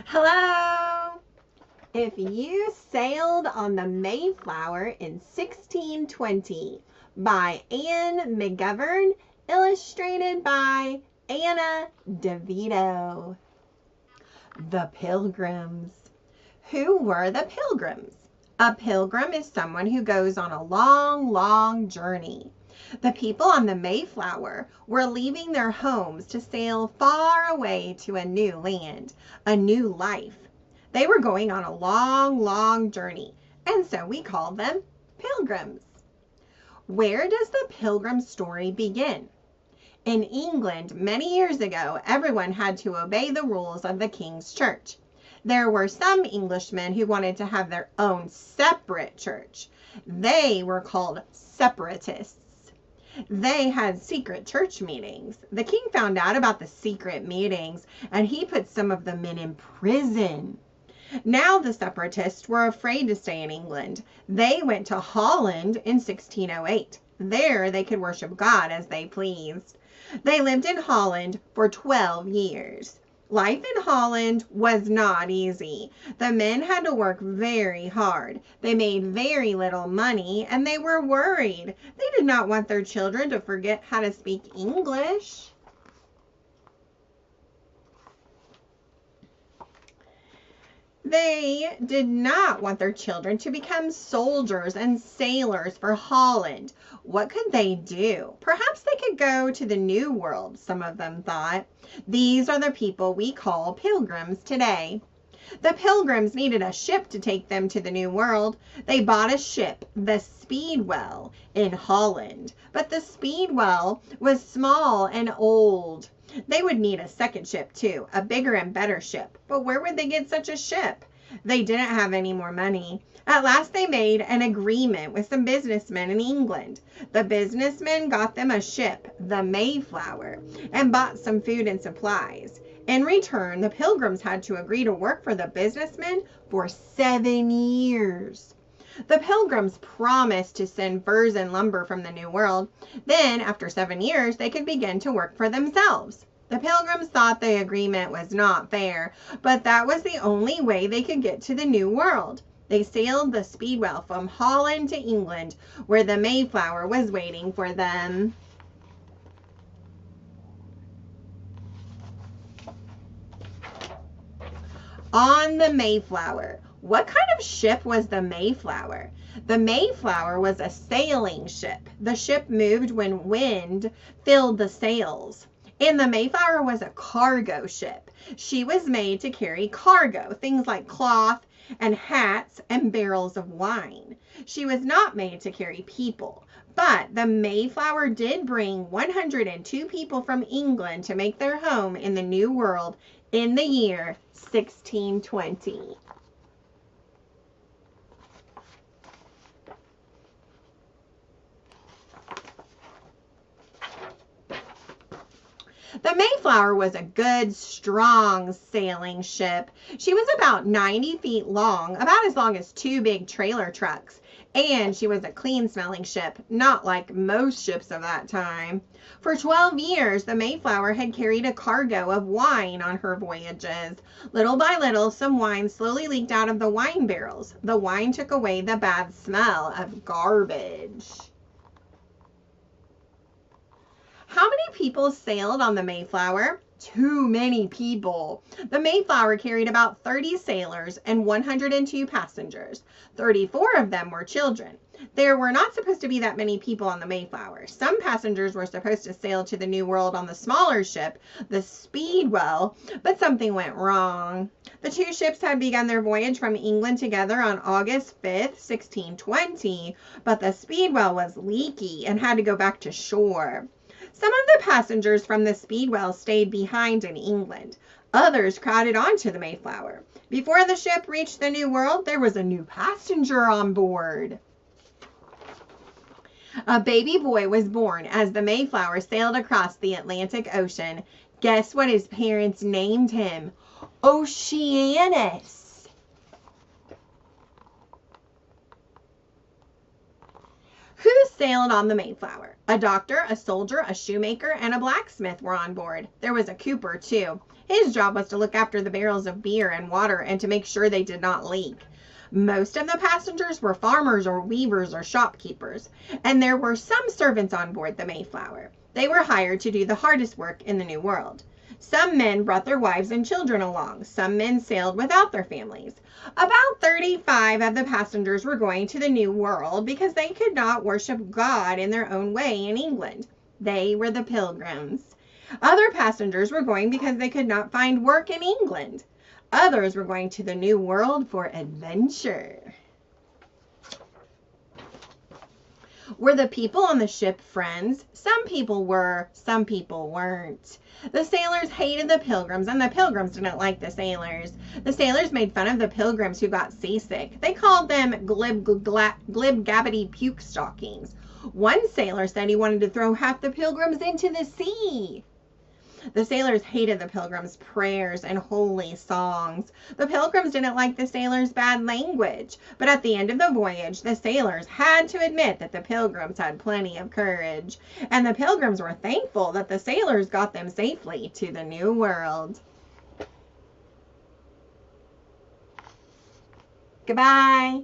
Hello! If you sailed on the Mayflower in 1620 by Ann McGovern, illustrated by Anna DiVito. The Pilgrims. Who were the Pilgrims? A pilgrim is someone who goes on a long, long journey. The people on the Mayflower were leaving their homes to sail far away to a new land, a new life. They were going on a long, long journey, and so we call them pilgrims. Where does the pilgrim story begin? In England, many years ago, everyone had to obey the rules of the King's Church. There were some Englishmen who wanted to have their own separate church. They were called separatists. They had secret church meetings. The king found out about the secret meetings, and he put some of the men in prison. Now the separatists were afraid to stay in England. They went to Holland in 1608. There they could worship God as they pleased. They lived in Holland for 12 years. Life in Holland was not easy. The men had to work very hard. They made very little money, and they were worried. They did not want their children to forget how to speak English. They did not want their children to become soldiers and sailors for Holland. What could they do? Perhaps they could go to the New World, some of them thought. These are the people we call pilgrims today. The pilgrims needed a ship to take them to the New World. They bought a ship, the Speedwell, in Holland. But the Speedwell was small and old. They would need a second ship too, a bigger and better ship. But where would they get such a ship? They didn't have any more money. At last they made an agreement with some businessmen in England. The businessmen got them a ship, the Mayflower, and bought some food and supplies. In return, the pilgrims had to agree to work for the businessmen for 7 years. The pilgrims promised to send furs and lumber from the New World. Then, after 7 years, they could begin to work for themselves. The pilgrims thought the agreement was not fair, but that was the only way they could get to the New World. They sailed the Speedwell from Holland to England, where the Mayflower was waiting for them. On the Mayflower. What kind of ship was the Mayflower? The Mayflower was a sailing ship. The ship moved when wind filled the sails. And the Mayflower was a cargo ship. She was made to carry cargo, things like cloth and hats and barrels of wine. She was not made to carry people. But the Mayflower did bring 102 people from England to make their home in the New World in the year 1620. The Mayflower was a good, strong sailing ship. She was about 90 feet long, about as long as 2 big trailer trucks. And she was a clean-smelling ship, not like most ships of that time. For 12 years, the Mayflower had carried a cargo of wine on her voyages. Little by little, some wine slowly leaked out of the wine barrels. The wine took away the bad smell of garbage. How many people sailed on the Mayflower? Too many people. The Mayflower carried about 30 sailors and 102 passengers. 34 of them were children. There were not supposed to be that many people on the Mayflower. Some passengers were supposed to sail to the New World on the smaller ship, the Speedwell, but something went wrong. The 2 ships had begun their voyage from England together on August 5th, 1620, but the Speedwell was leaky and had to go back to shore. Some of the passengers from the Speedwell stayed behind in England. Others crowded onto the Mayflower. Before the ship reached the New World, there was a new passenger on board. A baby boy was born as the Mayflower sailed across the Atlantic Ocean. Guess what his parents named him? Oceanus. Who sailed on the Mayflower? A doctor, a soldier, a shoemaker, and a blacksmith were on board. There was a cooper, too. His job was to look after the barrels of beer and water and to make sure they did not leak. Most of the passengers were farmers or weavers or shopkeepers, and there were some servants on board the Mayflower. They were hired to do the hardest work in the New World. Some men brought their wives and children along. Some men sailed without their families. About 35 of the passengers were going to the New World because they could not worship God in their own way in England. They were the Pilgrims. Other passengers were going because they could not find work in England. Others were going to the New World for adventure. Were the people on the ship friends? Some people were, some people weren't. The sailors hated the Pilgrims, and the Pilgrims didn't like the sailors. The sailors made fun of the Pilgrims who got seasick. They called them glib-gabbity puke stockings. One sailor said he wanted to throw half the Pilgrims into the sea. The sailors hated the Pilgrims' prayers and holy songs. The Pilgrims didn't like the sailors' bad language, but at the end of the voyage, the sailors had to admit that the Pilgrims had plenty of courage, and the Pilgrims were thankful that the sailors got them safely to the New World. Goodbye.